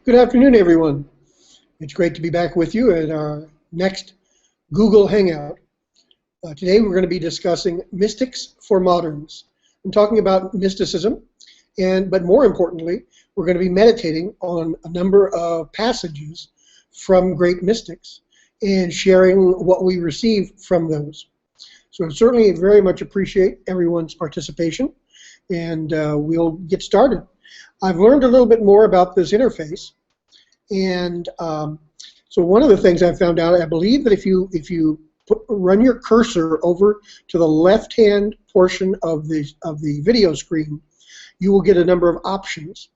Good afternoon, everyone. It's great to be back with you at our next Google Hangout. Today we're going to be discussing mystics for moderns. I'm talking about mysticism, but more importantly, we're going to be meditating on a number of passages from great mystics and sharing what we receive from those. So I certainly very much appreciate everyone's participation, and we'll get started. I've learned a little bit more about this interface, and so one of the things I found out, I believe that if you run your cursor over to the left-hand portion of the video screen, you will get a number of options.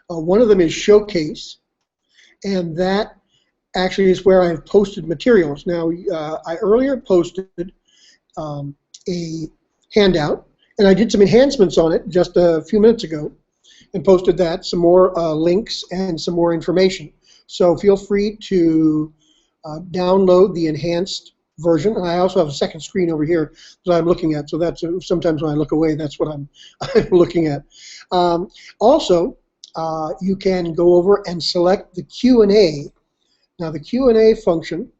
One of them is Showcase, and that actually is where I've posted materials. Now, I earlier posted a handout, and I did some enhancements on it just a few minutes ago, and posted that, some more links and some more information. So feel free to download the enhanced version. And I also have a second screen over here that I'm looking at, so that's sometimes when I look away, that's what I'm looking at. Also, you can go over and select the Q&A. Now the Q&A function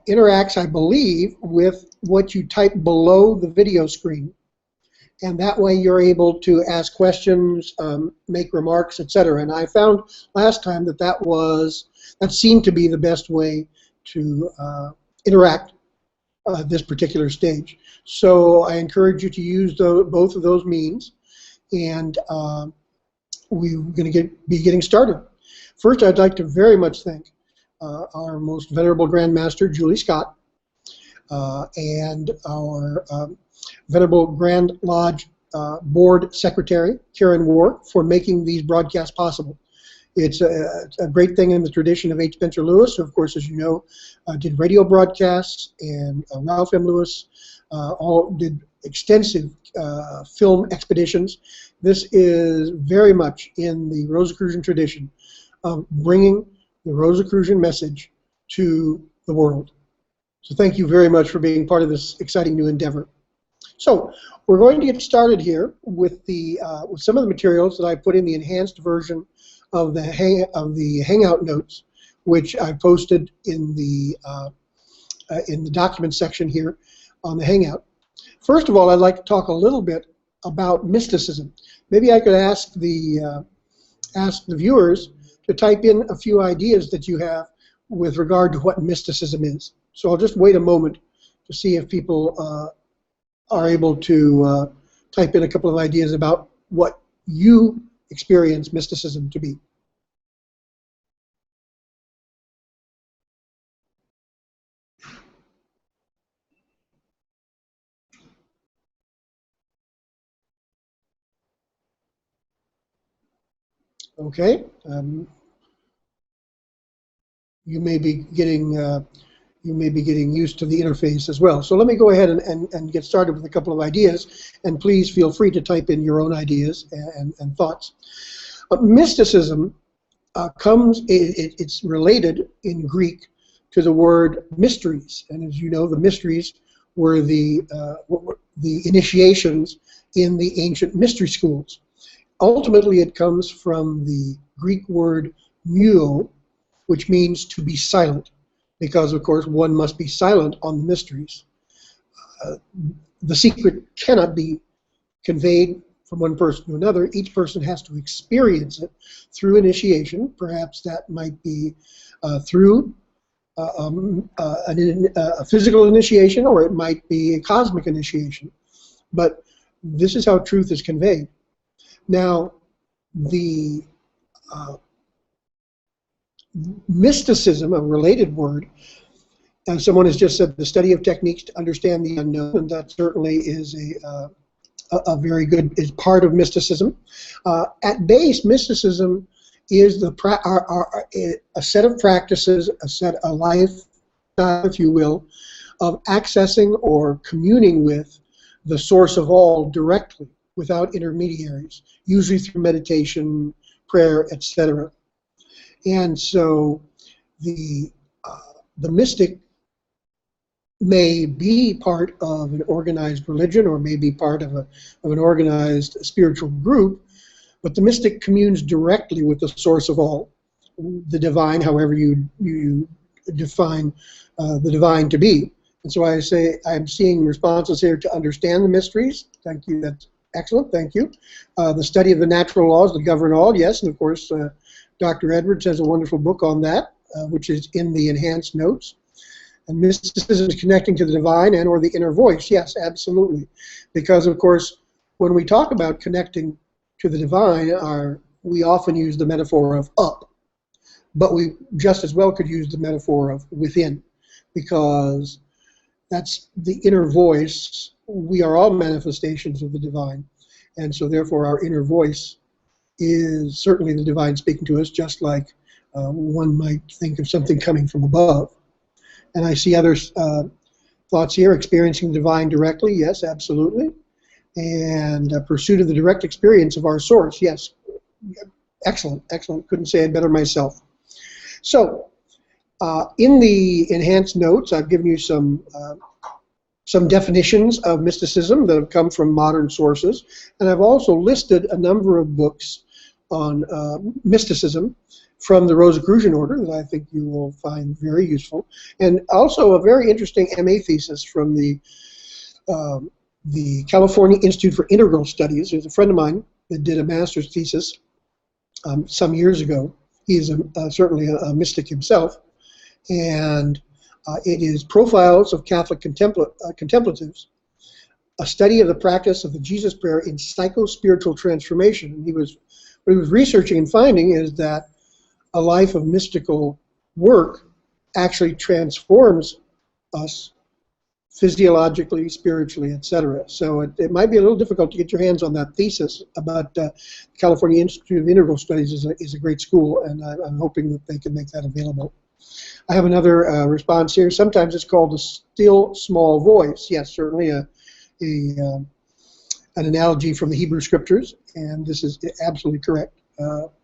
interacts, I believe, with what you type below the video screen. And that way you're able to ask questions, make remarks, etc. And I found last time that that seemed to be the best way to interact this particular stage. So I encourage you to use both of those means, and we're going to be getting started. First, I'd like to very much thank our most venerable Grand Master, Julie Scott, and our Venerable Grand Lodge Board Secretary, Karen War, for making these broadcasts possible. It's a great thing in the tradition of H. Spencer Lewis, who, of course, as you know, did radio broadcasts, and Ralph M. Lewis all did extensive film expeditions. This is very much in the Rosicrucian tradition of bringing the Rosicrucian message to the world. So thank you very much for being part of this exciting new endeavor. So we're going to get started here with with some of the materials that I put in the enhanced version of the Hangout notes, which I posted in the document section here on the Hangout. First of all, I'd like to talk a little bit about mysticism. Maybe I could ask the viewers to type in a few ideas that you have with regard to what mysticism is. So I'll just wait a moment to see if people are able to type in a couple of ideas about what you experience mysticism to be. Okay, you may be getting used to the interface as well. So let me go ahead and get started with a couple of ideas, and please feel free to type in your own ideas and thoughts. Mysticism it's related in Greek to the word mysteries, and as you know, the mysteries were the initiations in the ancient mystery schools. Ultimately, it comes from the Greek word muo, which means to be silent, because, of course, one must be silent on the mysteries. The secret cannot be conveyed from one person to another. Each person has to experience it through initiation. Perhaps that might be through a physical initiation, or it might be a cosmic initiation. But this is how truth is conveyed. Now, the mysticism, a related word, as someone has just said, the study of techniques to understand the unknown, and that certainly is a very good, is part of mysticism. At base, mysticism is a set of practices, a life, if you will, of accessing or communing with the source of all directly, without intermediaries, usually through meditation, prayer, etc. And so the mystic may be part of an organized religion, or may be part of an organized spiritual group, But the mystic communes directly with the source of all, the divine, however you define the divine to be. And so I say I'm seeing responses here to understand the mysteries. Thank you. That's excellent. Thank you. The study of the natural laws that govern all. Yes, and of course, Dr. Edwards has a wonderful book on that, which is in the enhanced notes. And mysticism is connecting to the divine and or the inner voice. Yes, absolutely. Because, of course, when we talk about connecting to the divine, we often use the metaphor of up. But we just as well could use the metaphor of within, because that's the inner voice. We are all manifestations of the divine. And so therefore our inner voice is certainly the divine speaking to us, just like one might think of something coming from above. And I see other thoughts here, experiencing the divine directly. Yes, absolutely. And pursuit of the direct experience of our source. Yes, excellent, excellent. Couldn't say it better myself. So in the enhanced notes, I've given you some definitions of mysticism that have come from modern sources, and I've also listed a number of books on mysticism from the Rosicrucian order that I think you will find very useful, and also a very interesting MA thesis from the California Institute for Integral Studies. There's a friend of mine that did a master's thesis some years ago. He is certainly a mystic himself, and it is Profiles of Catholic Contemplatives, a study of the practice of the Jesus Prayer in psycho-spiritual transformation. And what he was researching and finding is that a life of mystical work actually transforms us physiologically, spiritually, etc. So it might be a little difficult to get your hands on that thesis, but the California Institute of Integral Studies is a great school, and I'm hoping that they can make that available. I have another response here. Sometimes it's called a still small voice. Yes, certainly an analogy from the Hebrew Scriptures, and this is absolutely correct,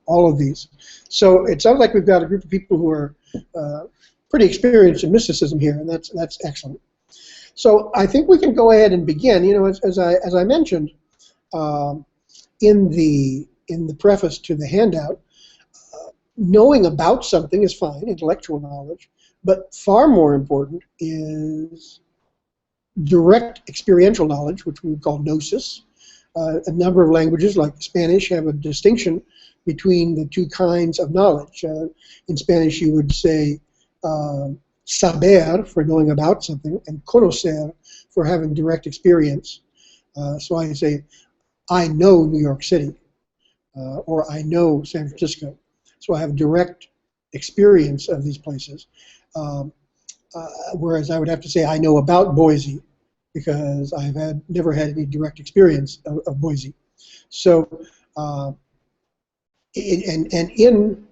all of these. So it sounds like we've got a group of people who are pretty experienced in mysticism here, and that's excellent. So I think we can go ahead and begin. You know, as I mentioned in the preface to the handout, knowing about something is fine, intellectual knowledge, but far more important is direct experiential knowledge, which we call gnosis. A number of languages, like Spanish, have a distinction between the two kinds of knowledge. In Spanish, you would say saber, for knowing about something, and conocer, for having direct experience. So I say, I know New York City, or I know San Francisco. So I have direct experience of these places. Whereas I would have to say I know about Boise, because I've never had any direct experience of Boise. So, in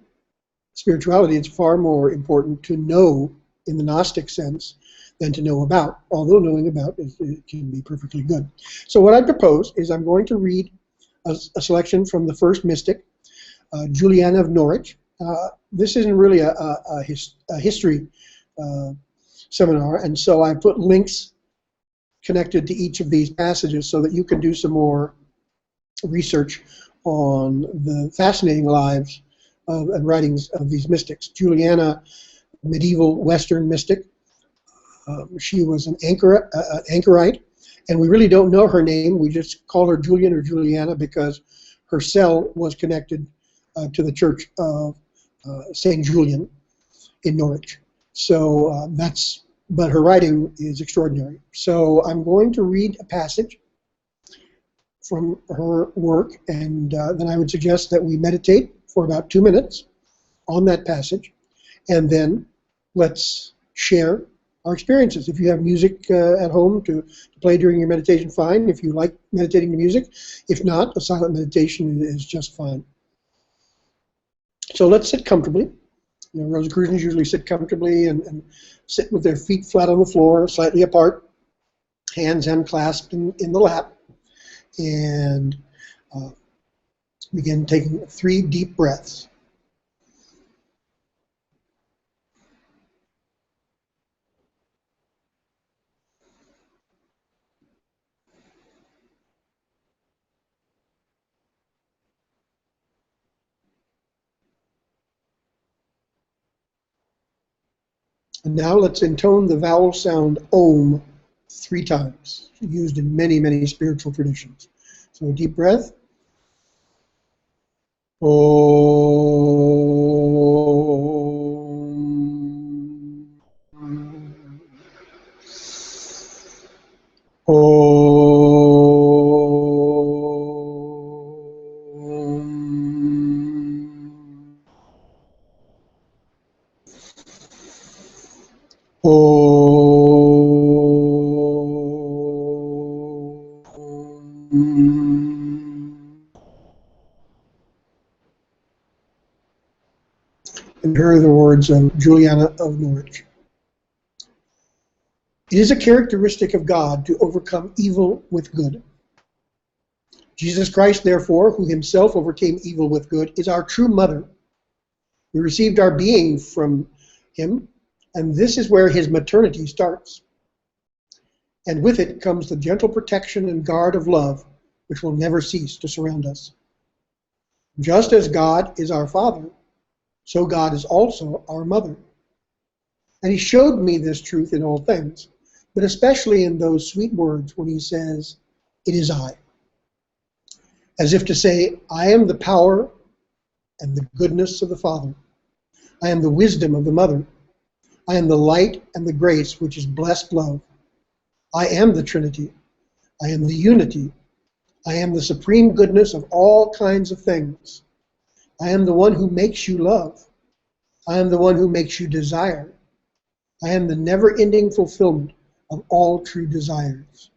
spirituality, it's far more important to know in the Gnostic sense than to know about, although knowing about it can be perfectly good. So what I propose is I'm going to read a selection from the first mystic, Juliana of Norwich. This isn't really a history seminar, and so I put links connected to each of these passages so that you can do some more research on the fascinating lives and writings of these mystics. Juliana, medieval Western mystic. She was an anchorite, and we really don't know her name. We just call her Julian or Juliana because her cell was connected to the Church of St. Julian in Norwich. So but her writing is extraordinary. So I'm going to read a passage from her work, and then I would suggest that we meditate for about 2 minutes on that passage, and then let's share our experiences. If you have music at home to play during your meditation, fine. If you like meditating to music. If not, a silent meditation is just fine. So let's sit comfortably. You know, Rosicrucians usually sit comfortably and sit with their feet flat on the floor, slightly apart, hands unclasped in the lap, and begin taking 3 deep breaths. And now let's intone the vowel sound Om 3 times, used in many, many spiritual traditions. So a deep breath. Om. And here are the words of Juliana of Norwich. It is a characteristic of God to overcome evil with good. Jesus Christ, therefore, who himself overcame evil with good, is our true mother. We received our being from him, and this is where his maternity starts. And with it comes the gentle protection and guard of love, which will never cease to surround us. Just as God is our Father, so God is also our mother. And he showed me this truth in all things, but especially in those sweet words when he says, "It is I." As if to say, I am the power and the goodness of the Father. I am the wisdom of the Mother. I am the light and the grace which is blessed love. I am the Trinity. I am the unity. I am the supreme goodness of all kinds of things. I am the one who makes you love. I am the one who makes you desire. I am the never-ending fulfillment of all true desires.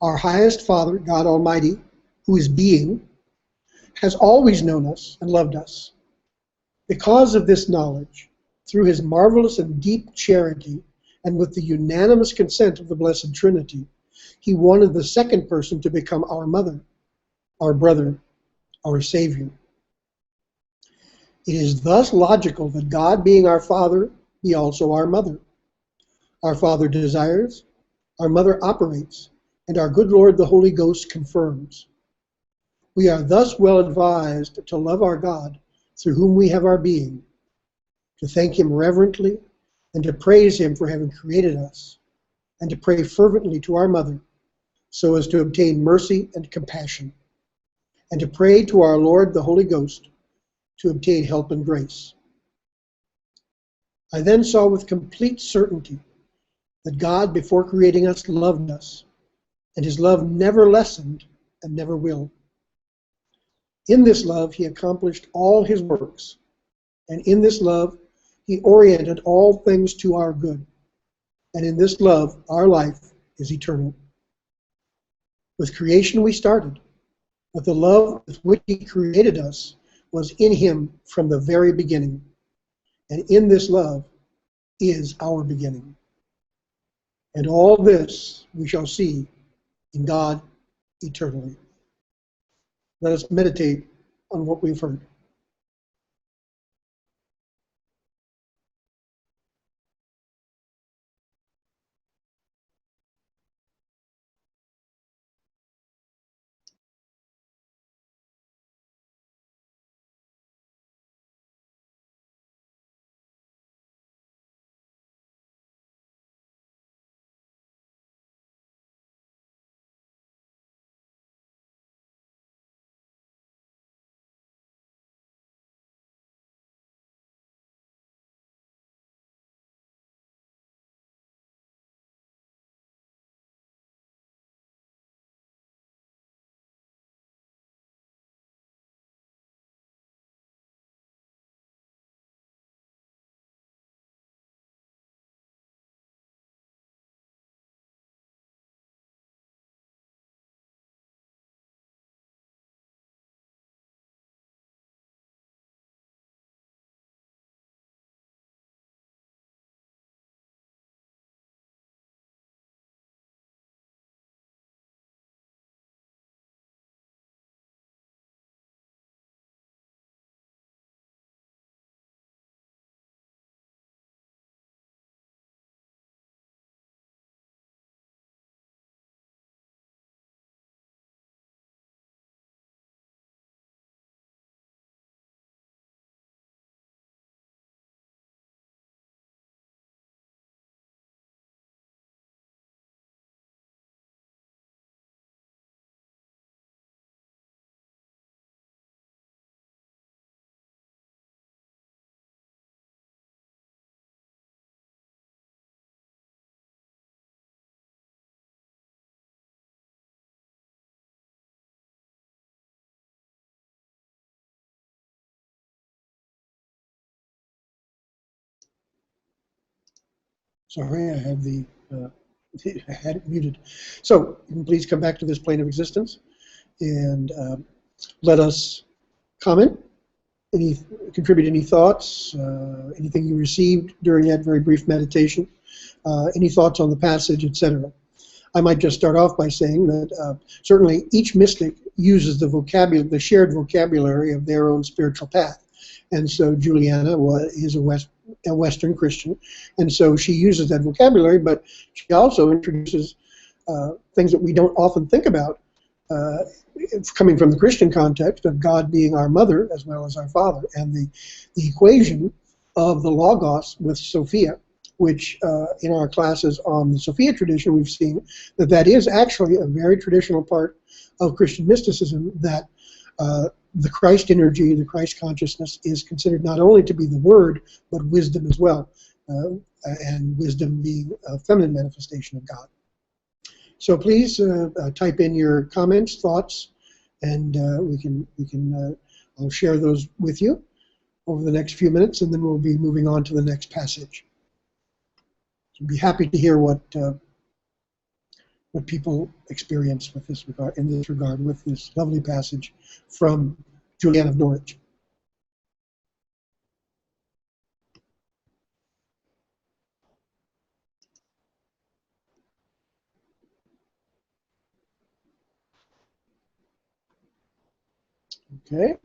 Our highest Father, God Almighty, who is being, has always known us and loved us. Because of this knowledge, through his marvelous and deep charity, and with the unanimous consent of the Blessed Trinity, he wanted the second person to become our mother, our brother, our Savior. It is thus logical that God, being our Father, be also our mother. Our Father desires, our mother operates, and our good Lord the Holy Ghost confirms. We are thus well advised to love our God, through whom we have our being, to thank him reverently, and to praise him for having created us, and to pray fervently to our mother, so as to obtain mercy and compassion, and to pray to our Lord the Holy Ghost, to obtain help and grace. I then saw with complete certainty that God, before creating us, loved us, and his love never lessened and never will. In this love, he accomplished all his works, and in this love, he oriented all things to our good. And in this love, our life is eternal. With creation we started, but the love with which he created us was in him from the very beginning. And in this love is our beginning. And all this we shall see in God eternally. Let us meditate on what we've heard. Sorry, I have the I had it muted. So please come back to this plane of existence and let us comment, contribute any thoughts, anything you received during that very brief meditation, any thoughts on the passage, etc. I might just start off by saying that certainly each mystic uses the vocabulary, the shared vocabulary of their own spiritual path. And so Juliana is a Western Christian, and so she uses that vocabulary, but she also introduces things that we don't often think about, coming from the Christian context of God being our mother as well as our father, and the equation of the Logos with Sophia, which in our classes on the Sophia tradition we've seen that is actually a very traditional part of Christian mysticism, that the Christ energy, the Christ consciousness is considered not only to be the word, but wisdom as well, and wisdom being a feminine manifestation of God. So please type in your comments, thoughts, and I'll share those with you over the next few minutes, and then we'll be moving on to the next passage. So I'd be happy to hear what people experience with this regard, in this regard, with this lovely passage from Juliana of Norwich. Okay.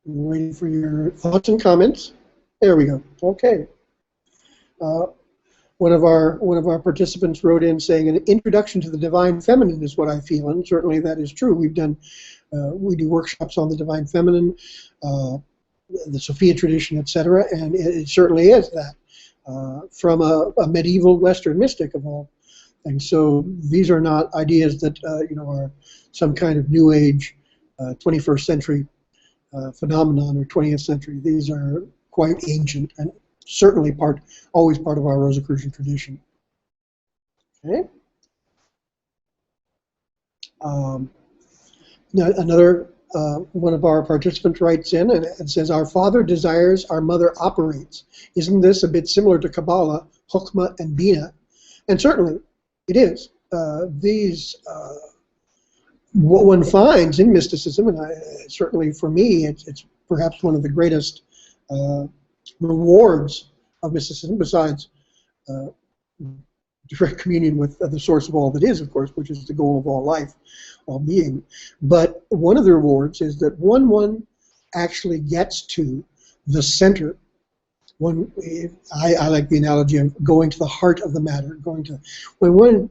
I'm waiting for your thoughts and comments. There we go. Okay. One of our participants wrote in saying, an introduction to the divine feminine is what I feel, and certainly that is true. We do workshops on the divine feminine, the Sophia tradition, etc., and it certainly is that from a medieval Western mystic of all things. So these are not ideas that are some kind of New Age, 21st century phenomenon or 20th century. These are quite ancient and certainly always part of our Rosicrucian tradition. Okay. Now another one of our participants writes in and says, "Our father desires, our mother operates. Isn't this a bit similar to Kabbalah, Chokhmah, and Bina?" And certainly it is. What one finds in mysticism, and certainly for me, it's perhaps one of the greatest rewards of mysticism, besides direct communion with the source of all that is, of course, which is the goal of all life, all being. But one of the rewards is that one actually gets to the center. I like the analogy of going to the heart of the matter. When one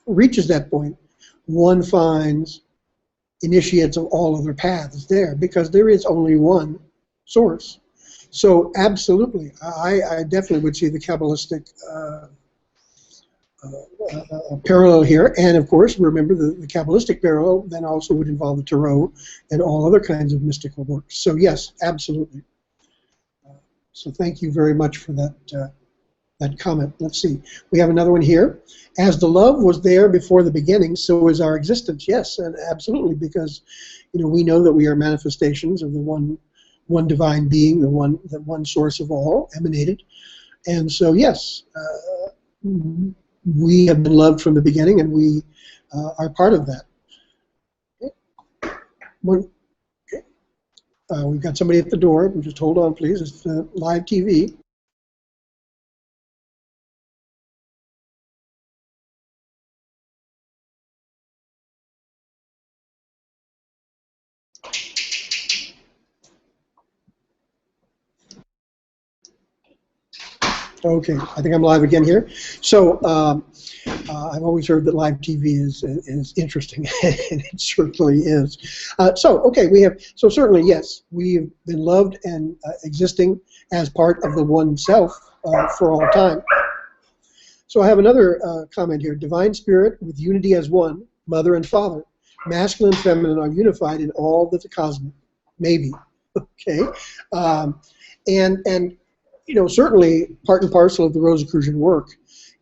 reaches that point, one finds initiates of all other paths there, because there is only one source. So absolutely, I definitely would see the Kabbalistic parallel here, and of course, remember the Kabbalistic parallel then also would involve the Tarot and all other kinds of mystical works. So yes, absolutely. So thank you very much for that comment. Let's see. We have another one here. As the love was there before the beginning, so is our existence. Yes, and absolutely, because we know that we are manifestations of the one divine being, the one source of all, emanated. And so yes, we have been loved from the beginning, and we are part of that. Okay. We've got somebody at the door. Just hold on, please. It's live TV. Okay, I think I'm live again here. So I've always heard that live TV is interesting, and it certainly is. So certainly yes, we've been loved and existing as part of the one self for all time. So I have another comment here. Divine spirit with unity as one, mother and father. Masculine and feminine are unified in all that the cosmic. Maybe. Okay. And certainly part and parcel of the Rosicrucian work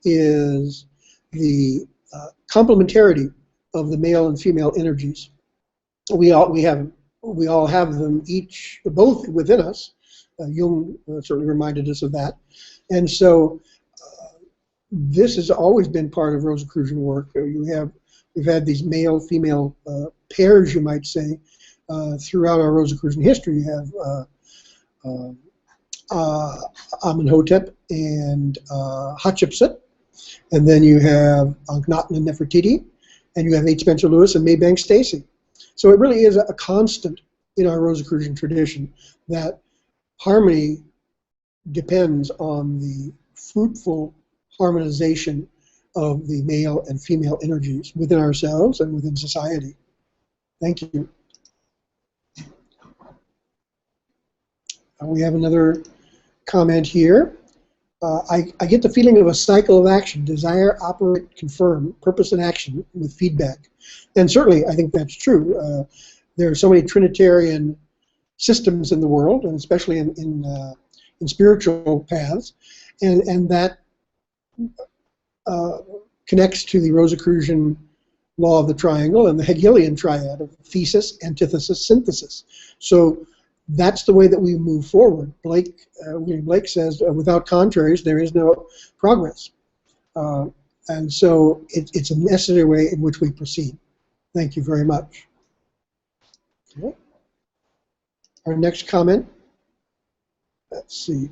is the complementarity of the male and female energies. We all have them both within us. Jung certainly reminded us of that, and so this has always been part of Rosicrucian work. We've had these male-female pairs, you might say, throughout our Rosicrucian history. You have Amenhotep and Hatshepsut, and then you have Akhenaten and Nefertiti, and you have H. Spencer Lewis and Maybank Stacy. So it really is a constant in our Rosicrucian tradition that harmony depends on the fruitful harmonization of the male and female energies within ourselves and within society. Thank you. We have another comment here. I get the feeling of a cycle of action: desire, operate, confirm, purpose, and action with feedback. And certainly, I think that's true. There are so many Trinitarian systems in the world, and especially in spiritual paths, and that connects to the Rosicrucian law of the triangle and the Hegelian triad of thesis, antithesis, synthesis. So that's the way that we move forward. William Blake says, without contraries, there is no progress. And so it's a necessary way in which we proceed. Thank you very much. Okay. Our next comment, let's see.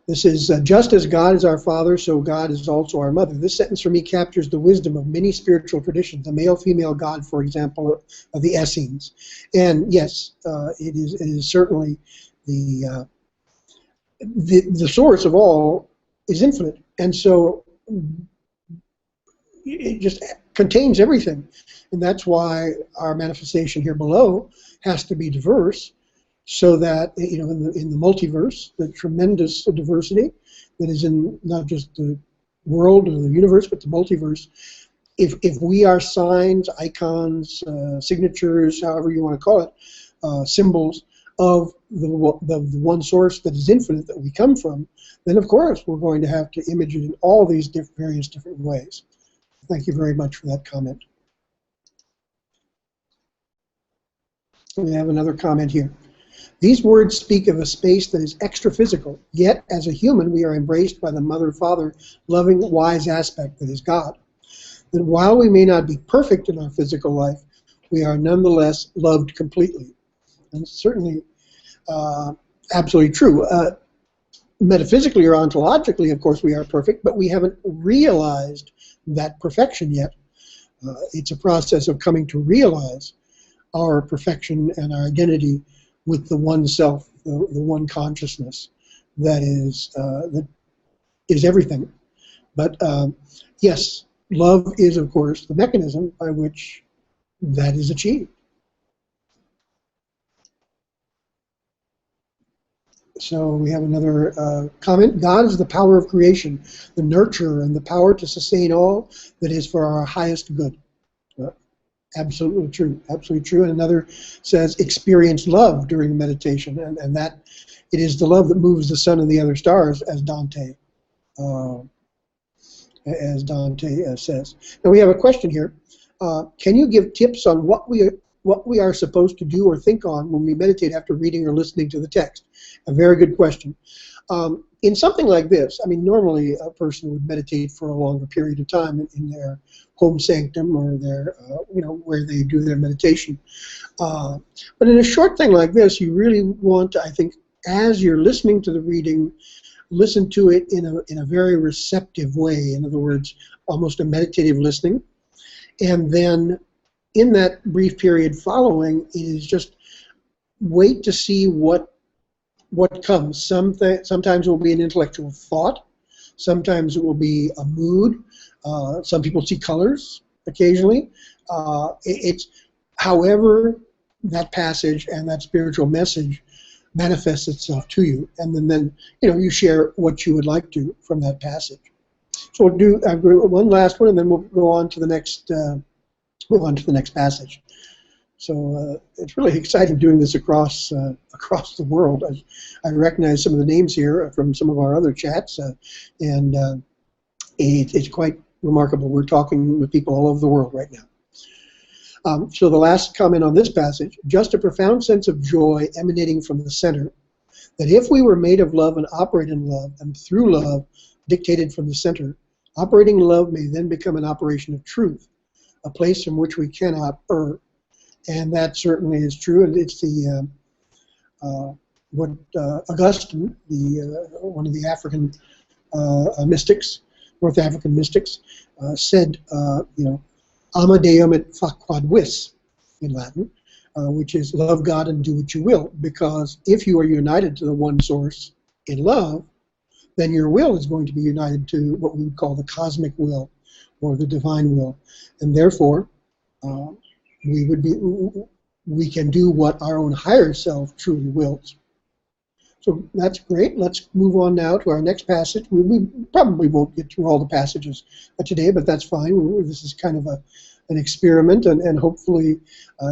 This is, just as God is our Father, so God is also our Mother. This sentence for me captures the wisdom of many spiritual traditions, the male-female God, for example, of the Essenes. And yes, it is certainly the source of all is infinite. And so it just contains everything. And that's why our manifestation here below has to be diverse, so that, you know, in the multiverse, the tremendous diversity that is in not just the world or the universe, but the multiverse, if we are signs, icons, signatures, however you want to call it, symbols of the one source that is infinite that we come from, then of course we're going to have to image it in all these various different ways. Thank you very much for that comment. We have another comment here. These words speak of a space that is extra-physical, yet as a human we are embraced by the mother-father, loving, wise aspect that is God. That while we may not be perfect in our physical life, we are nonetheless loved completely. And certainly absolutely true. Metaphysically or ontologically, of course, we are perfect, but we haven't realized that perfection yet. It's a process of coming to realize our perfection and our identity with the one self, the one consciousness that is everything. But yes, love is, of course, the mechanism by which that is achieved. So we have another comment. God is the power of creation, the nurturer, and the power to sustain all that is for our highest good. Absolutely true. Absolutely true. And another says, experience love during meditation, and that it is the love that moves the sun and the other stars, as Dante says. Now we have a question here. Can you give tips on what we are supposed to do or think on when we meditate after reading or listening to the text? A very good question. In something like this, I mean, normally a person would meditate for a longer period of time in their home sanctum or their, where they do their meditation. But in a short thing like this, you really want to, I think, as you're listening to the reading, listen to it in a very receptive way. In other words, almost a meditative listening. And then in that brief period following, it is just wait to see what comes. Sometimes it will be an intellectual thought. Sometimes it will be a mood. Some people see colors occasionally. It's however that passage and that spiritual message manifests itself to you, and then you share what you would like to from that passage. So we'll do one last one, and then we'll go on to the next. Passage. So it's really exciting doing this across the world. I recognize some of the names here from some of our other chats, and it's quite remarkable. We're talking with people all over the world right now. So the last comment on this passage, just a profound sense of joy emanating from the center, that if we were made of love and operate in love, and through love dictated from the center, operating love may then become an operation of truth, a place from which we cannot err. And that certainly is true. And it's the what Augustine, one of the African mystics, North African mystics, said, ama Deum et fac quod vis, in Latin, which is love God and do what you will. Because if you are united to the one source in love, then your will is going to be united to what we would call the cosmic will or the divine will. And therefore, we can do what our own higher self truly wills. So that's great. Let's move on now to our next passage. We probably won't get through all the passages today, but that's fine. This is kind of an experiment, and hopefully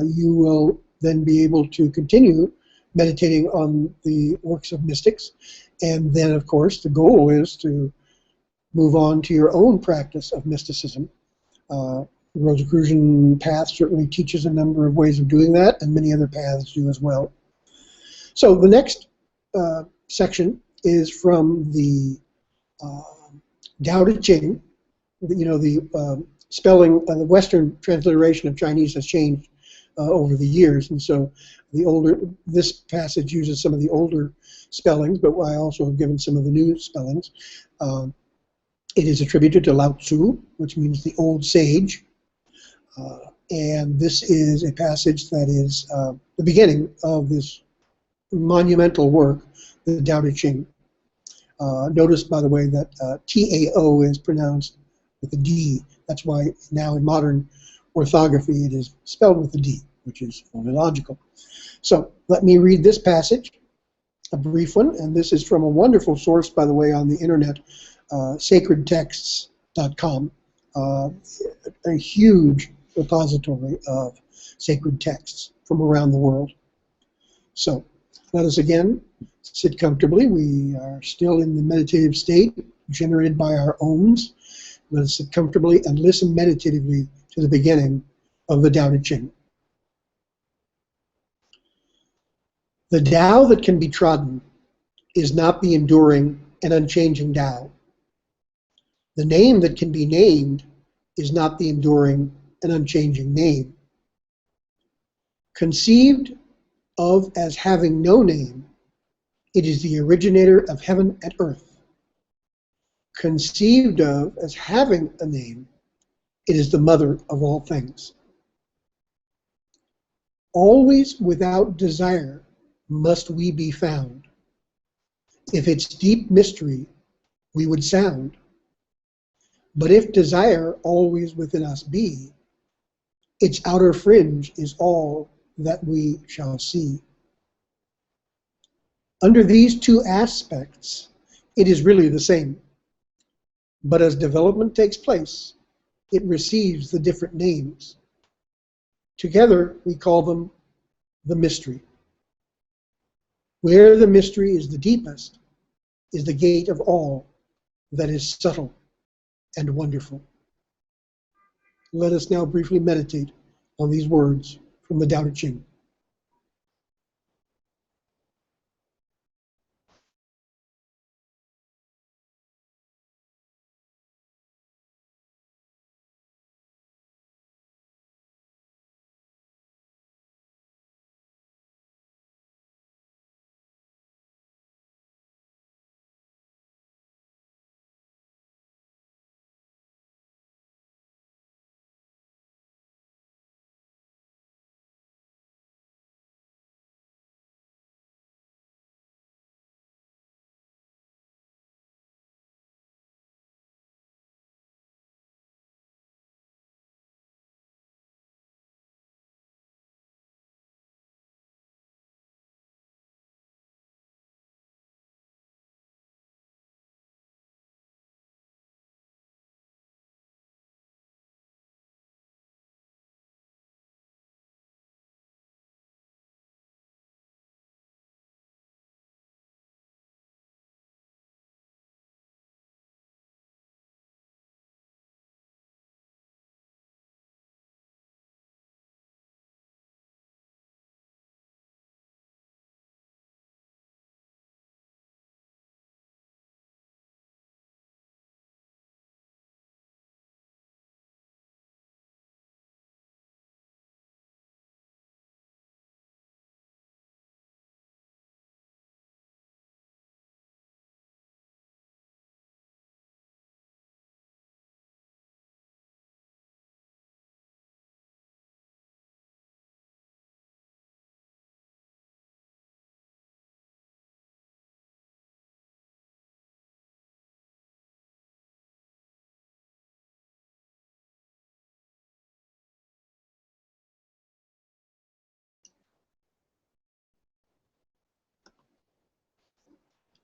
you will then be able to continue meditating on the works of mystics. And then, of course, the goal is to move on to your own practice of mysticism. The Rosicrucian path certainly teaches a number of ways of doing that, and many other paths do as well. So the next section is from the Tao Te Ching. The spelling, the Western transliteration of Chinese has changed over the years, and so this passage uses some of the older spellings, but I also have given some of the new spellings. It is attributed to Lao Tzu, which means the old sage, and this is a passage that is the beginning of this monumental work, the Tao Te Ching. Notice, by the way, that Tao is pronounced with a D. That's why now in modern orthography it is spelled with a D, which is only logical. So let me read this passage, a brief one, and this is from a wonderful source, by the way, on the internet, sacredtexts.com, a huge repository of sacred texts from around the world. So let us again sit comfortably. We are still in the meditative state generated by our ohms. Let us sit comfortably and listen meditatively to the beginning of the Tao Te Ching. The Tao that can be trodden is not the enduring and unchanging Tao. The name that can be named is not the enduring and unchanging name. Conceived of as having no name, it is the originator of heaven and earth. Conceived of as having a name, it is the mother of all things. Always without desire must we be found. If its deep mystery we would sound. But if desire always within us be, its outer fringe is all that we shall see. Under these two aspects, it is really the same. But as development takes place, it receives the different names. Together, we call them the mystery. Where the mystery is the deepest is the gate of all that is subtle and wonderful. Let us now briefly meditate on these words from the Tao Te Ching.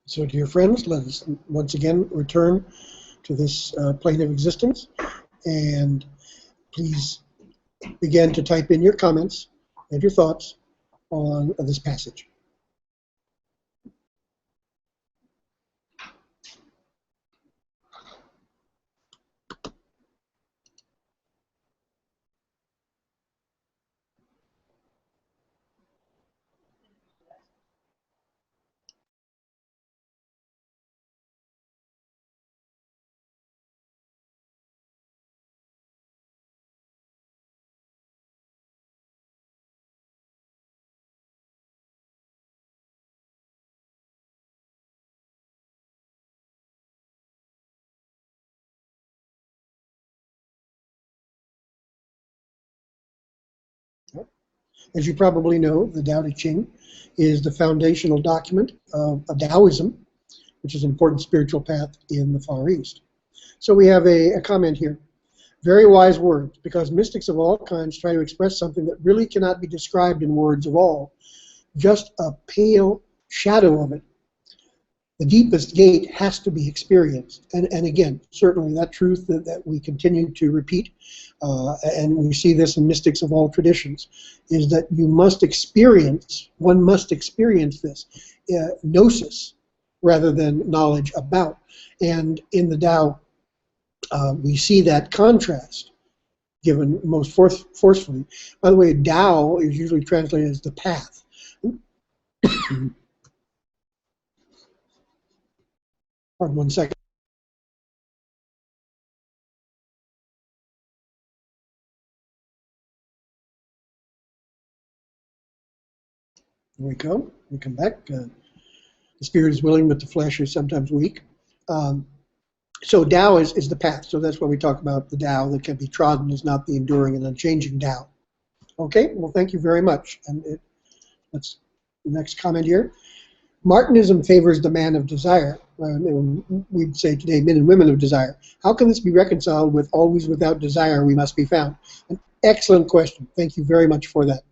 So, dear friends, let us once again return to this plane of existence, and please begin to type in your comments and your thoughts on this passage. As you probably know, the Tao Te Ching is the foundational document of Taoism, which is an important spiritual path in the Far East. So we have a comment here. Very wise words, because mystics of all kinds try to express something that really cannot be described in words of all, just a pale shadow of it. The deepest gate has to be experienced. And again, certainly that truth that we continue to repeat, and we see this in mystics of all traditions, is that you must experience, one must experience this, gnosis, rather than knowledge about. And in the Tao, we see that contrast given most forcefully. By the way, Tao is usually translated as the path. Pardon 1 second. Here we go. We come back. The spirit is willing, but the flesh is sometimes weak. So Tao is the path. So that's why we talk about the Tao that can be trodden is not the enduring and unchanging Tao. Okay, well, thank you very much. And let's the next comment here. Martinism favors the man of desire. We'd say today men and women of desire. How can this be reconciled with always without desire we must be found? An excellent question. Thank you very much for that.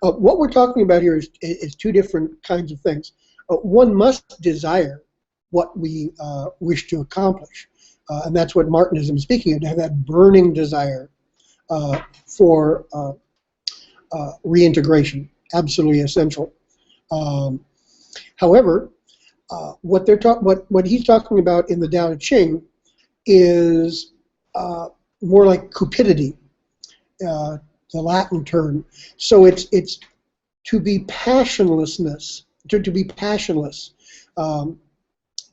What we're talking about here is two different kinds of things. One must desire what we wish to accomplish. And that's what Martinism is speaking of, to have that burning desire for reintegration, absolutely essential. However, what he's talking about in the Tao Te Ching is more like cupidity, the Latin term. So it's to be passionlessness, to be passionless.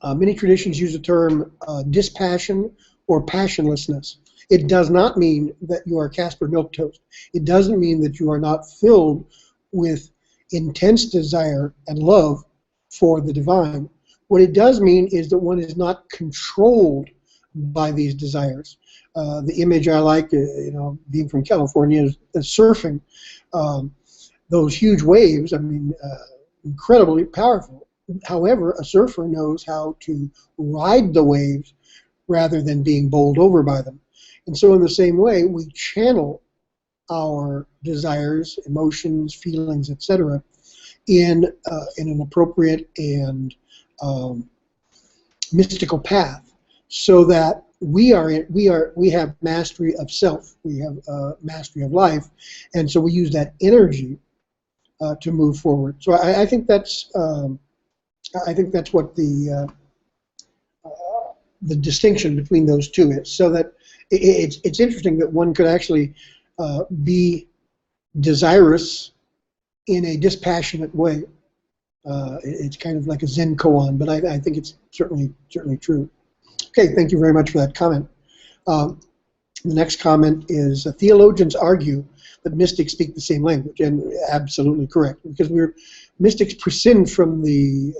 Many traditions use the term dispassion or passionlessness. It does not mean that you are Casper Milquetoast. It doesn't mean that you are not filled with intense desire and love for the divine. What it does mean is that one is not controlled by these desires. The image I like, being from California, is surfing. Those huge waves, incredibly powerful. However, a surfer knows how to ride the waves rather than being bowled over by them. And so in the same way, we channel our desires, emotions, feelings, etc., in an appropriate and mystical path, so that we have mastery of self, we have mastery of life, and so we use that energy to move forward. So I think that's what the distinction between those two is. So that it's interesting that one could actually be desirous in a dispassionate way. It's kind of like a Zen koan, but I think it's certainly true. Okay, thank you very much for that comment. The next comment is, theologians argue that mystics speak the same language, and absolutely correct, because mystics prescind from the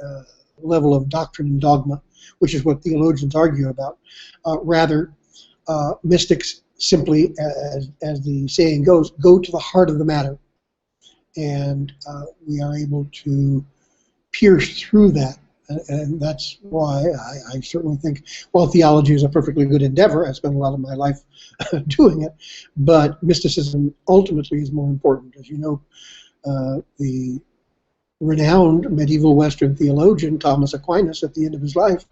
level of doctrine and dogma, which is what theologians argue about. Rather, mystics simply, as the saying goes, go to the heart of the matter, and we are able to pierce through that. And that's why I certainly think, while theology is a perfectly good endeavor, I spent a lot of my life doing it, but mysticism ultimately is more important. As you know, the renowned medieval Western theologian, Thomas Aquinas, at the end of his life,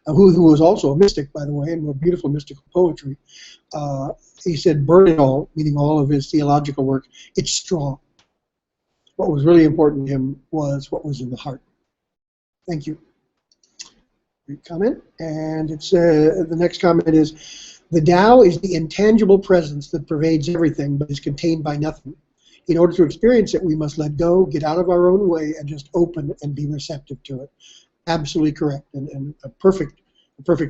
who was also a mystic, by the way, and wrote beautiful mystical poetry. He said, burn it all, meaning all of his theological work. It's straw. What was really important to him was what was in the heart. Thank you. Great comment. And it's the next comment is, the Tao is the intangible presence that pervades everything but is contained by nothing. In order to experience it, we must let go, get out of our own way, and just open and be receptive to it. Absolutely correct, and a perfect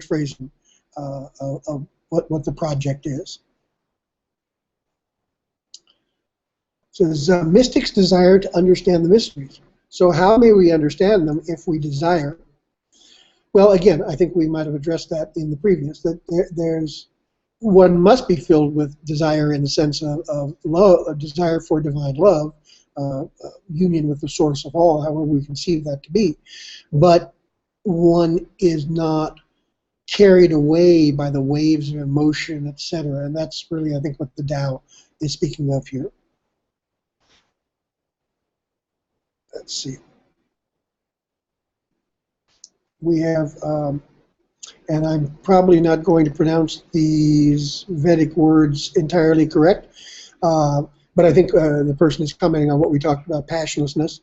phrasing of what the project is. So there's mystics desire to understand the mysteries. So how may we understand them if we desire? Well, again, I think we might have addressed that in the previous, that one must be filled with desire in the sense of love, a desire for divine love, union with the source of all, however we conceive that to be. But one is not carried away by the waves of emotion, etc. And that's really, I think, what the Tao is speaking of here. Let's see. We have, and I'm probably not going to pronounce these Vedic words entirely correct, but I think the person is commenting on what we talked about, passionlessness.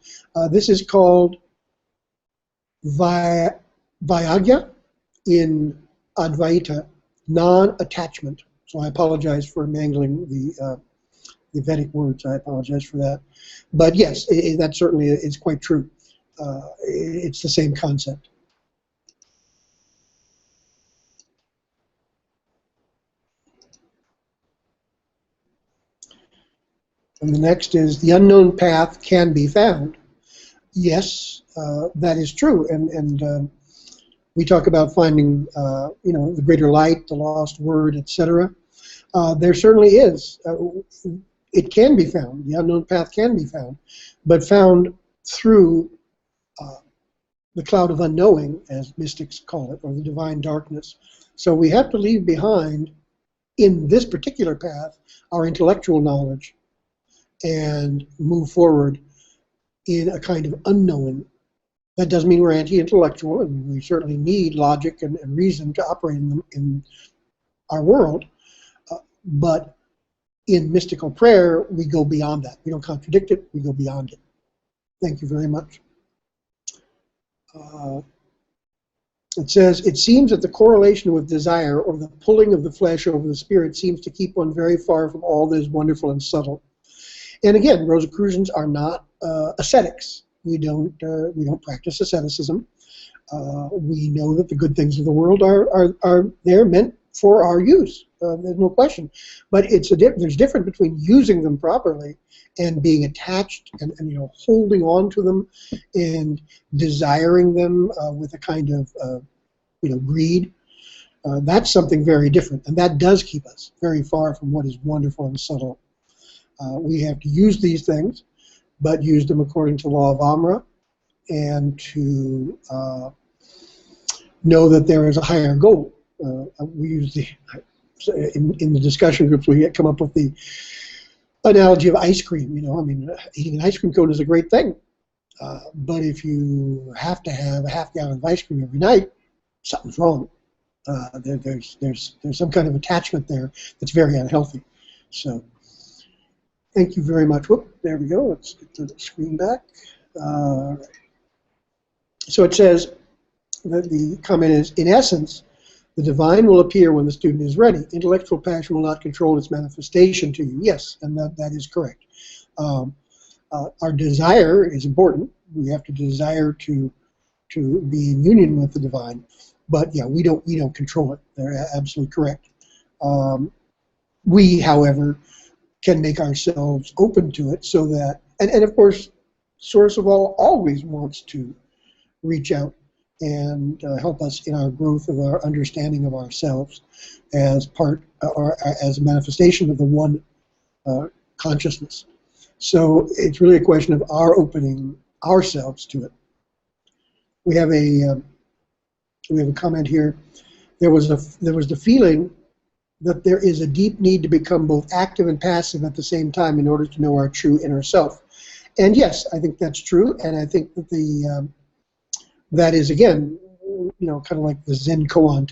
This is called Vairagya in Advaita, non-attachment. So I apologize for mangling the Vedic words. I apologize for that. But yes, that certainly is quite true. It's the same concept. And the next is, the unknown path can be found. Yes, that is true. And we talk about finding, the greater light, the lost word, etc. There certainly is. It can be found. The unknown path can be found, but found through the cloud of unknowing, as mystics call it, or the divine darkness. So we have to leave behind, in this particular path, our intellectual knowledge and move forward in a kind of unknowing. That doesn't mean we're anti-intellectual, and we certainly need logic and reason to operate in our world, but in mystical prayer, we go beyond that. We don't contradict it, we go beyond it. Thank you very much. It says, it seems that the correlation with desire, or the pulling of the flesh over the spirit, seems to keep one very far from all that is wonderful and subtle. And again, Rosicrucians are not ascetics. We don't practice asceticism. We know that the good things of the world are there, meant for our use. There's no question. But there's difference between using them properly and being attached and holding on to them and desiring them with a kind of greed. That's something very different, and that does keep us very far from what is wonderful and subtle. We have to use these things, but use them according to the law of Amra, and to know that there is a higher goal. We use in the discussion groups, we come up with the analogy of ice cream. Eating an ice cream cone is a great thing, but if you have to have a half gallon of ice cream every night, something's wrong. There's some kind of attachment there that's very unhealthy. So. Thank you very much. Whoop, there we go. Let's get the screen back. All right. So it says, that the comment is, in essence, the divine will appear when the student is ready. Intellectual passion will not control its manifestation to you. Yes, and that is correct. Our desire is important. We have to desire to be in union with the divine. But yeah, we don't control it. They're absolutely correct. We, however, can make ourselves open to it, so that, and of course, Source of All always wants to reach out and help us in our growth of our understanding of ourselves as part, or as a manifestation of the one consciousness. So it's really a question of our opening ourselves to it. We have a comment here. There was the feeling that there is a deep need to become both active and passive at the same time in order to know our true inner self. And yes, I think that's true, and I think that that is, again, kind of like the Zen koan.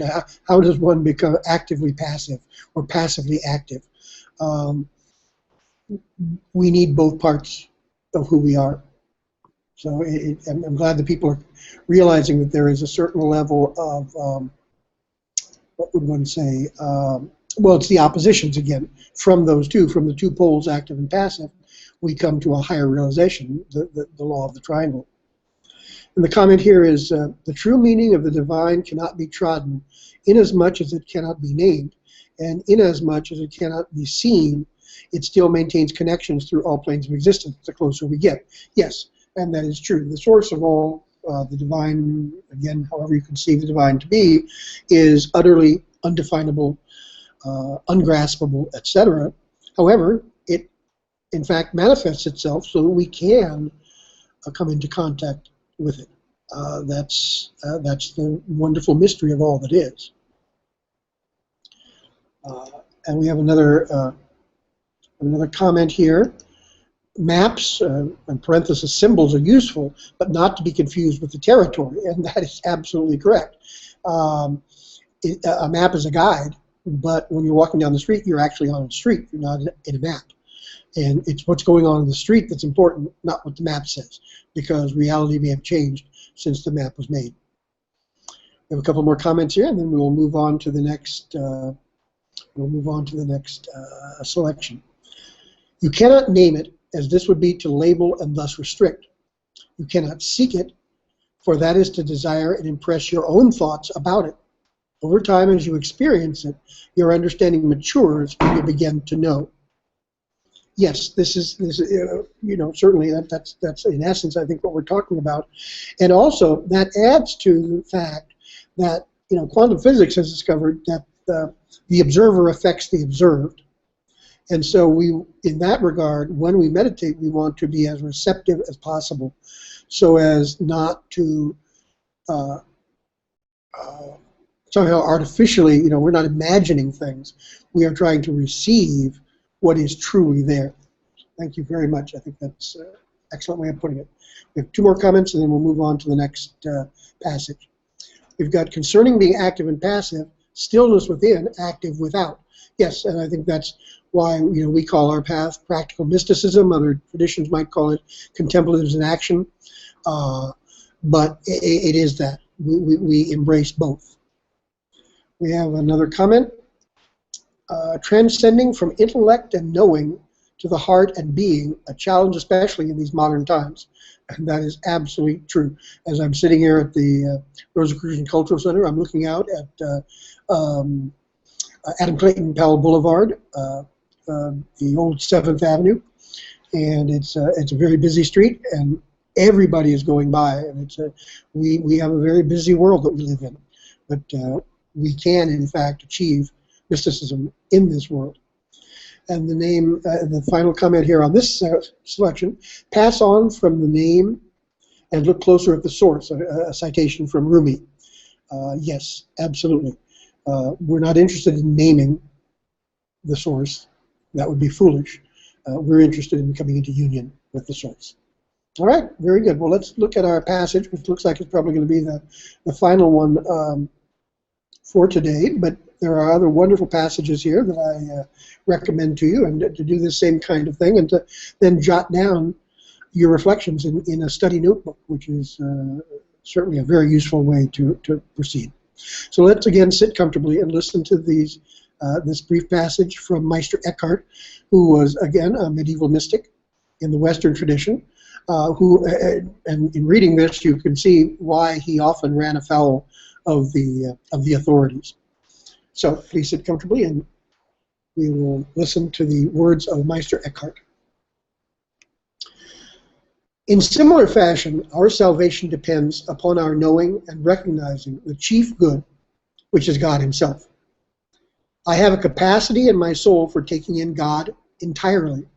How does one become actively passive or passively active? We need both parts of who we are. So I'm glad that people are realizing that there is a certain level of, what would one say, well, it's the oppositions again. From those two, from the two poles, active and passive, we come to a higher realization, the law of the triangle. And the comment here is, the true meaning of the divine cannot be trodden, inasmuch as it cannot be named, and inasmuch as it cannot be seen, it still maintains connections through all planes of existence the closer we get. Yes, and that is true. The source of all, the divine, again, however you conceive the divine to be, is utterly undefinable, ungraspable, etc. However, it, in fact, manifests itself so that we can come into contact with it. That's the wonderful mystery of all that is. And we have another comment here. Maps, in parenthesis, symbols are useful, but not to be confused with the territory, and that is absolutely correct. A map is a guide, but when you're walking down the street, you're actually on a street. You're not in a map. And it's what's going on in the street that's important, not what the map says, because reality may have changed since the map was made. We have a couple more comments here, and then we will move on to the next. Selection. You cannot name it, as this would be to label and thus restrict. You cannot seek it, for that is to desire and impress your own thoughts about it. Over time, as you experience it, your understanding matures and you begin to know. Yes, this is certainly that's in essence, I think, what we're talking about. And also, that adds to the fact that, quantum physics has discovered that the observer affects the observed. And so in that regard, when we meditate, we want to be as receptive as possible so as not to somehow artificially, we're not imagining things. We are trying to receive what is truly there. Thank you very much. I think that's an excellent way of putting it. We have two more comments, and then we'll move on to the next passage. We've got concerning being active and passive, stillness within, active without. Yes, and I think that's why we call our path practical mysticism. Other traditions might call it contemplatives in action, but it is that. We embrace both. We have another comment. Transcending from intellect and knowing to the heart and being, a challenge especially in these modern times. And that is absolutely true. As I'm sitting here at the Rosicrucian Cultural Center, I'm looking out at Adam Clayton Powell Boulevard, the old 7th Avenue, and it's a very busy street, and everybody is going by, and we have a very busy world that we live in, but we can in fact achieve mysticism in this world. And the final comment here on this selection: pass on from the name and look closer at the source. A citation from Rumi. Yes, absolutely. We're not interested in naming the source. That would be foolish. We're interested in coming into union with the source. All right, very good. Well, let's look at our passage, which looks like it's probably going to be the final one for today. But there are other wonderful passages here that I recommend to you, and to do the same kind of thing, and to then jot down your reflections in a study notebook, which is certainly a very useful way to proceed. So let's again sit comfortably and listen to this brief passage from Meister Eckhart, who was, again, a medieval mystic in the Western tradition, and in reading this you can see why he often ran afoul of the authorities. So please sit comfortably, and we will listen to the words of Meister Eckhart. In similar fashion, our salvation depends upon our knowing and recognizing the chief good, which is God Himself. I have a capacity in my soul for taking in God entirely.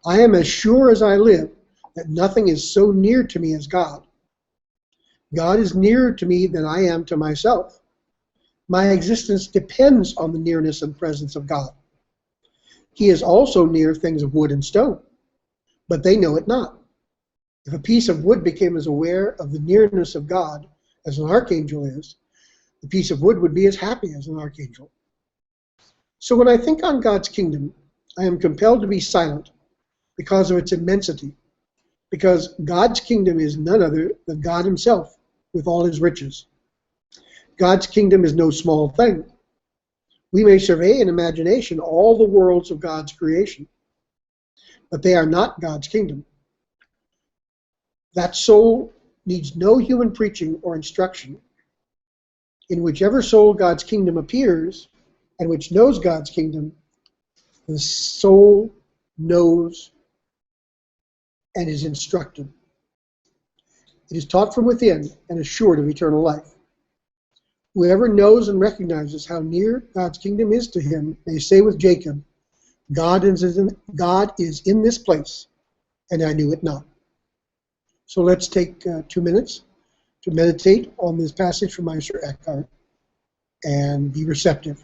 I am as sure as I live that nothing is so near to me as God. God is nearer to me than I am to myself. My existence depends on the nearness and presence of God. He is also near things of wood and stone. but they know it not. If a piece of wood became as aware of the nearness of God as an archangel is, the piece of wood would be as happy as an archangel. So when I think on God's kingdom, I am compelled to be silent because of its immensity, because God's kingdom is none other than God himself with all his riches. God's kingdom is no small thing. We may survey in imagination all the worlds of God's creation, but they are not God's kingdom. That soul needs no human preaching or instruction. In whichever soul God's kingdom appears, and which knows God's kingdom, the soul knows and is instructed. It is taught from within and assured of eternal life. Whoever knows and recognizes how near God's kingdom is to him may say with Jacob, God is in this place, and I knew it not. So let's take 2 minutes to meditate on this passage from Meister Eckhart and be receptive.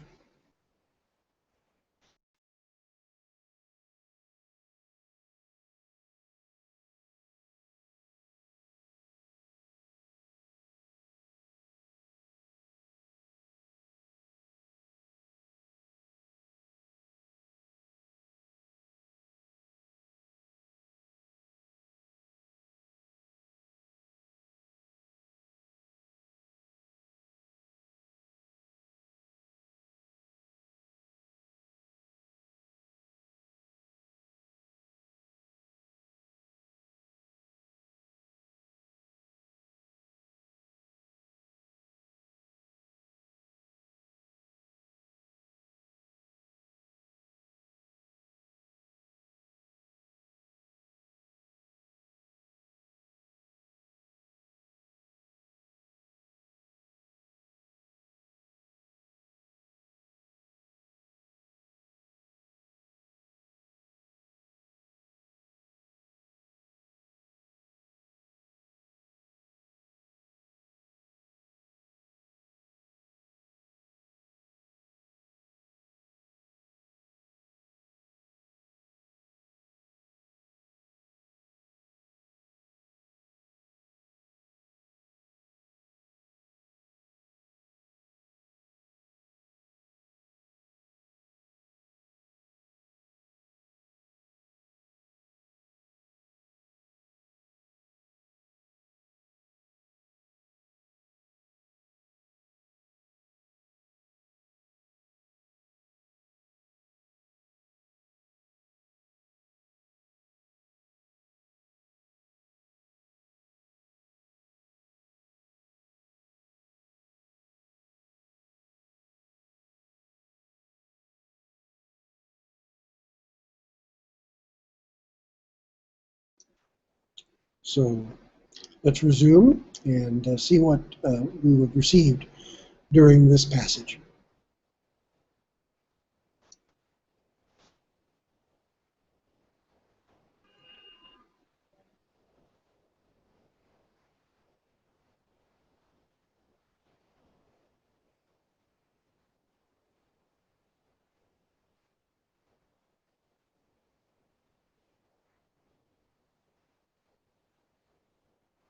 So let's resume and see what we have received during this passage.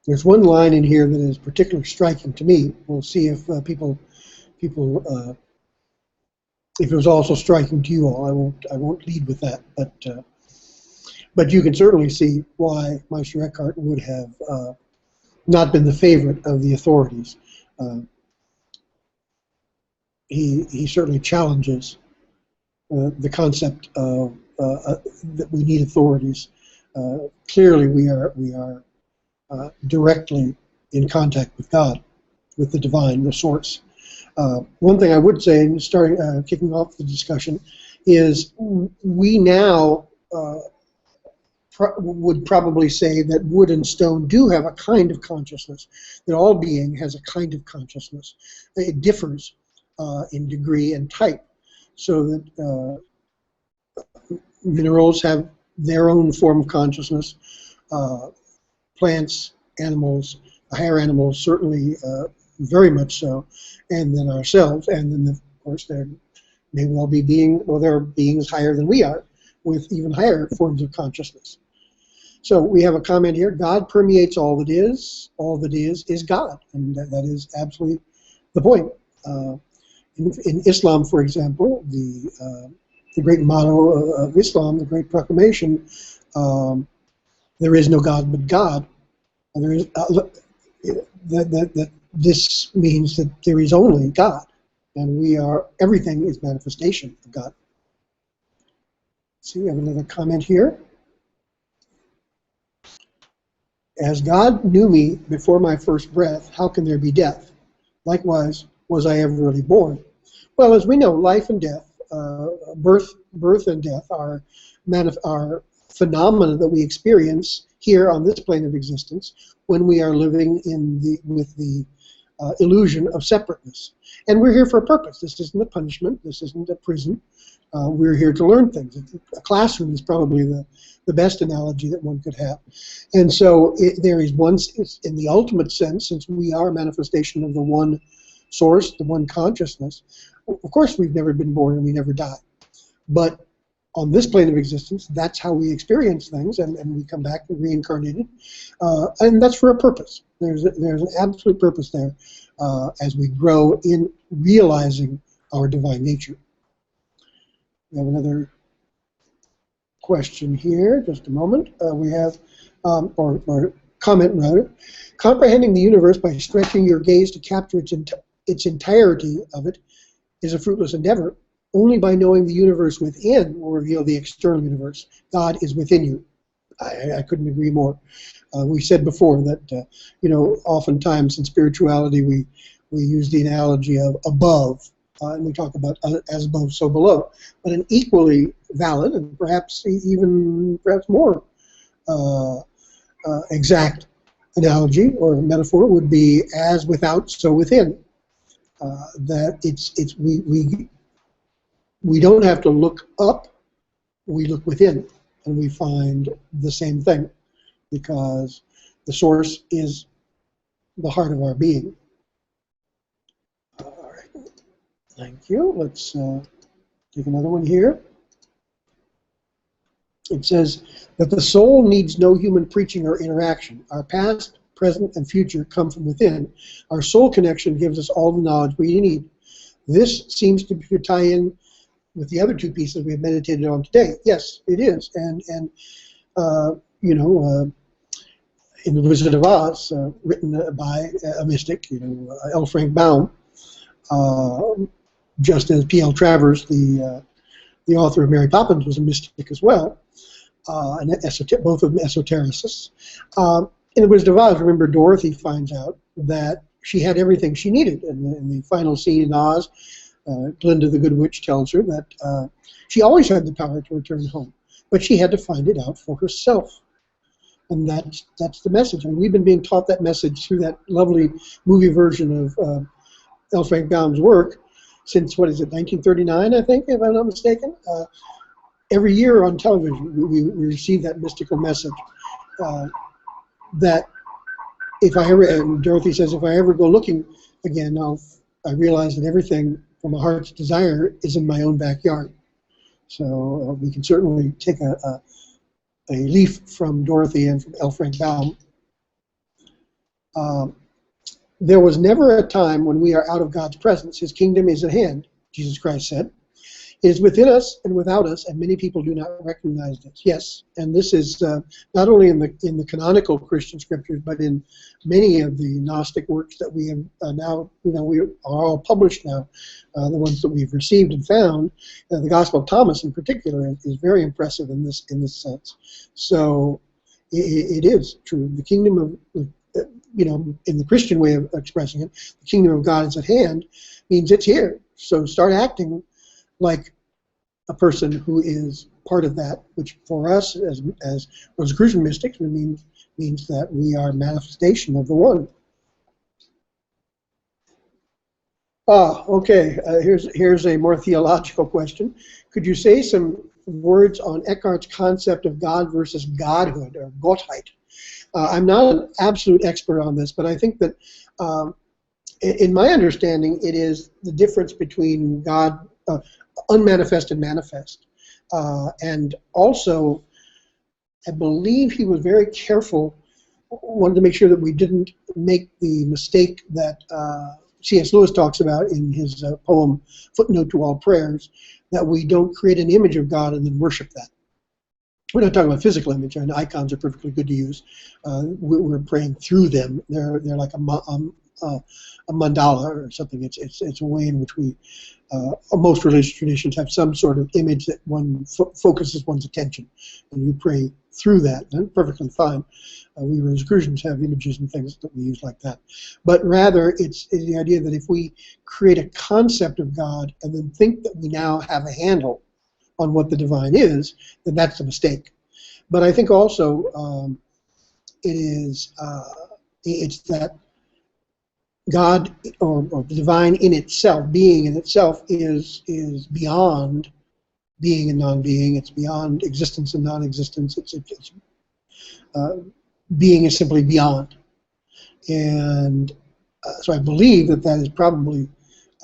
There's one line in here that is particularly striking to me. We'll see if people if it was also striking to you all. I won't lead with that, but you can certainly see why Meister Eckhart would have not been the favorite of the authorities. He certainly challenges the concept of that we need authorities. Clearly, we are directly in contact with God, with the divine, the source. One thing I would say, and kicking off the discussion, is we now would probably say that wood and stone do have a kind of consciousness, that all being has a kind of consciousness. It differs in degree and type, so that minerals have their own form of consciousness. Plants, animals, higher animals certainly very much so, and then ourselves, and then of course there may well be there are beings higher than we are, with even higher forms of consciousness. So we have a comment here, God permeates all that is God, and that is absolutely the point. In Islam, for example, the great motto of Islam, the great proclamation, there is no God but God. And there is, this means that there is only God, and everything is manifestation of God. See, we have another comment here. As God knew me before my first breath, how can there be death? Likewise, was I ever really born? Well, as we know, life and death, birth and death are phenomena that we experience here on this plane of existence when we are living with the illusion of separateness. And we're here for a purpose. This isn't a punishment. This isn't a prison. We're here to learn things. A classroom is probably the best analogy that one could have. And so there is one, in the ultimate sense, since we are a manifestation of the one source, the one consciousness, of course we've never been born and we never die. But on this plane of existence, that's how we experience things, and we come back reincarnated. And that's for a purpose. There's an absolute purpose there as we grow in realizing our divine nature. We have another question here, just a moment. We have, or comment rather, comprehending the universe by stretching your gaze to capture its entirety of it is a fruitless endeavor. Only by knowing the universe within will reveal the external universe. God is within you. I couldn't agree more. We said before that, oftentimes in spirituality we use the analogy of above, and we talk about as above, so below. But an equally valid and perhaps more exact analogy or metaphor would be as without, so within. That we don't have to look up, we look within, and we find the same thing, because the source is the heart of our being. All right, thank you. Let's take another one here. It says that the soul needs no human preaching or interaction. Our past, present, and future come from within. Our soul connection gives us all the knowledge we need. This seems to tie in with the other two pieces we have meditated on today. Yes, it is. And in The Wizard of Oz, written by a mystic, L. Frank Baum, just as P.L. Travers, the author of Mary Poppins, was a mystic as well, and both of them esotericists. In The Wizard of Oz, remember, Dorothy finds out that she had everything she needed. In the final scene in Oz, Glinda the Good Witch tells her that she always had the power to return home, but she had to find it out for herself. And that's the message. And we've been being taught that message through that lovely movie version of L. Frank Baum's work since, 1939, I think, if I'm not mistaken. Every year on television, we receive that mystical message that if I ever, and Dorothy says, if I ever go looking again, I realize that everything from a heart's desire is in my own backyard. So we can certainly take a leaf from Dorothy and from L. Frank Baum. There was never a time when we are out of God's presence. His kingdom is at hand, Jesus Christ said. It is within us and without us, and many people do not recognize this. Yes, and this is not only in the canonical Christian scriptures, but in many of the Gnostic works that we have now, we are all published now, the ones that we've received and found. The Gospel of Thomas, in particular, is very impressive in this sense. So it is true. The kingdom of, in the Christian way of expressing it, the kingdom of God is at hand, means it's here. So start acting like a person who is part of that, which for us as Rosicrucian mystics means that we are manifestation of the one. Okay. Here's a more theological question. Could you say some words on Eckhart's concept of God versus Godhood, or Gottheit? I'm not an absolute expert on this, but I think that in my understanding, it is the difference between God, unmanifest and manifest. And also, I believe he was very careful, wanted to make sure that we didn't make the mistake that C.S. Lewis talks about in his poem Footnote to All Prayers, that we don't create an image of God and then worship that. We're not talking about physical image, and icons are perfectly good to use. We're praying through them. They're like a mandala or something. It's a way in which we, most religious traditions have some sort of image that one focuses one's attention, and you pray through that. And perfectly fine. We Rosicrucians have images and things that we use like that. But rather, it's the idea that if we create a concept of God and then think that we now have a handle on what the divine is, then that's a mistake. But I think also it's that God or the divine in itself, being in itself, is beyond being and non-being. It's beyond existence and non-existence. Being is simply beyond, and so I believe that is probably.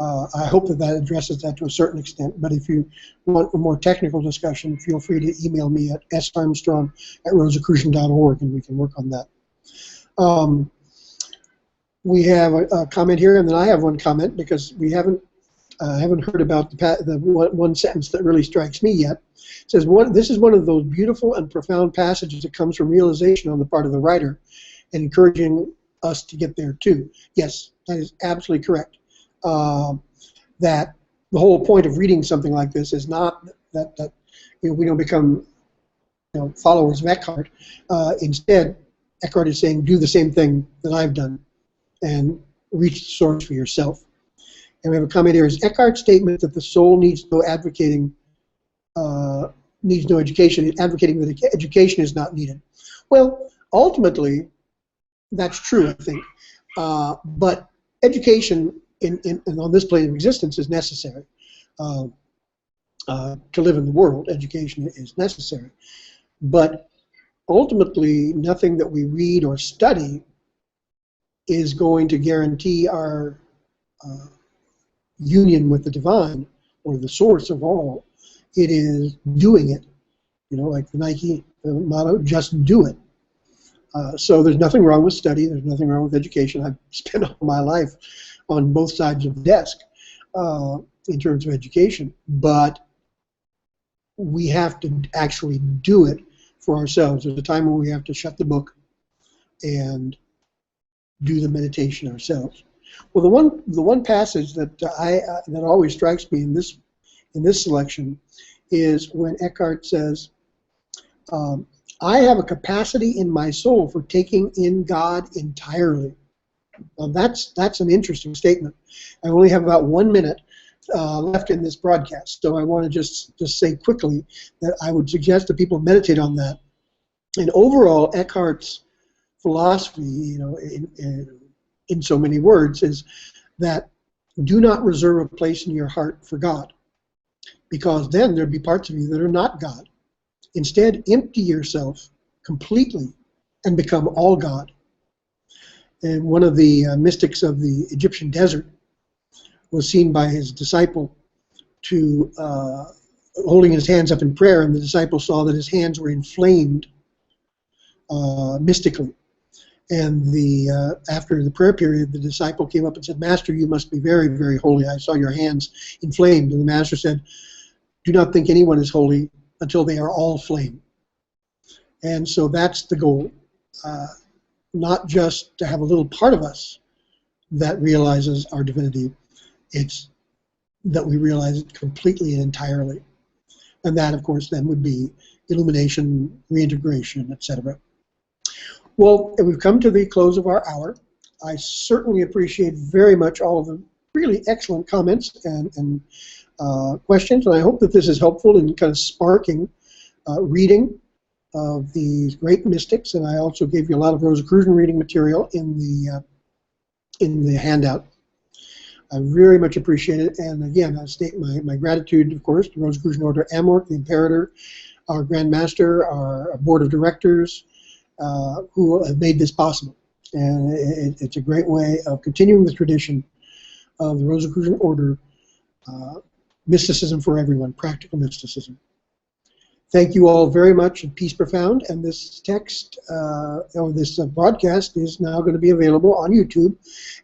I hope that addresses that to a certain extent, but if you want a more technical discussion, feel free to email me at sarmstrong@rosicrucian.org, and we can work on that. We have a comment here, and then I have one comment, because we haven't heard about the one sentence that really strikes me yet. It says, this is one of those beautiful and profound passages that comes from realization on the part of the writer and encouraging us to get there too. Yes, that is absolutely correct. That the whole point of reading something like this is not that we don't become followers of Eckhart. Instead, Eckhart is saying, do the same thing that I've done and reach the source for yourself. And we have a comment here: is Eckhart's statement that the soul needs no education, advocating that education is not needed. Well, ultimately, that's true, I think. But education on this plane of existence is necessary. To live in the world, education is necessary. But ultimately, nothing that we read or study is going to guarantee our union with the divine or the source of all. It is doing it. Like the Nike motto, just do it. So there's nothing wrong with study. There's nothing wrong with education. I've spent all my life on both sides of the desk in terms of education. But we have to actually do it for ourselves. There's a time when we have to shut the book and do the meditation ourselves. Well, the one passage that that always strikes me in this selection is when Eckhart says, I have a capacity in my soul for taking in God entirely. Now that's an interesting statement. I only have about 1 minute left in this broadcast, so I want to just say quickly that I would suggest that people meditate on that. And overall, Eckhart's philosophy, in so many words, is that do not reserve a place in your heart for God, because then there'd be parts of you that are not God. Instead, empty yourself completely and become all God. And one of the mystics of the Egyptian desert was seen by his disciple to holding his hands up in prayer, and the disciple saw that his hands were inflamed mystically. And after the prayer period, the disciple came up and said, Master, you must be very, very holy. I saw your hands inflamed. And the master said, do not think anyone is holy until they are all flame. And so that's the goal. Not just to have a little part of us that realizes our divinity, it's that we realize it completely and entirely. And that, of course, then would be illumination, reintegration, etc. Well, we've come to the close of our hour. I certainly appreciate very much all of the really excellent comments and questions, and I hope that this is helpful in kind of sparking reading of these great mystics. And I also gave you a lot of Rosicrucian reading material in the handout. I very much appreciate it, and again, I state my gratitude, of course, to Rosicrucian Order Amorc, the Imperator, our Grand Master, our Board of Directors, who have made this possible. And it's a great way of continuing the tradition of the Rosicrucian Order, mysticism for everyone, practical mysticism. Thank you all very much, and peace profound. And this text, or this broadcast, is now going to be available on YouTube.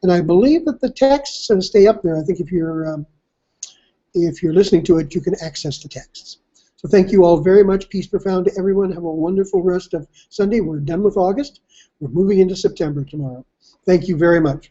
And I believe that the texts stay up there. I think if you're listening to it, you can access the texts. So thank you all very much. Peace profound to everyone. Have a wonderful rest of Sunday. We're done with August. We're moving into September tomorrow. Thank you very much.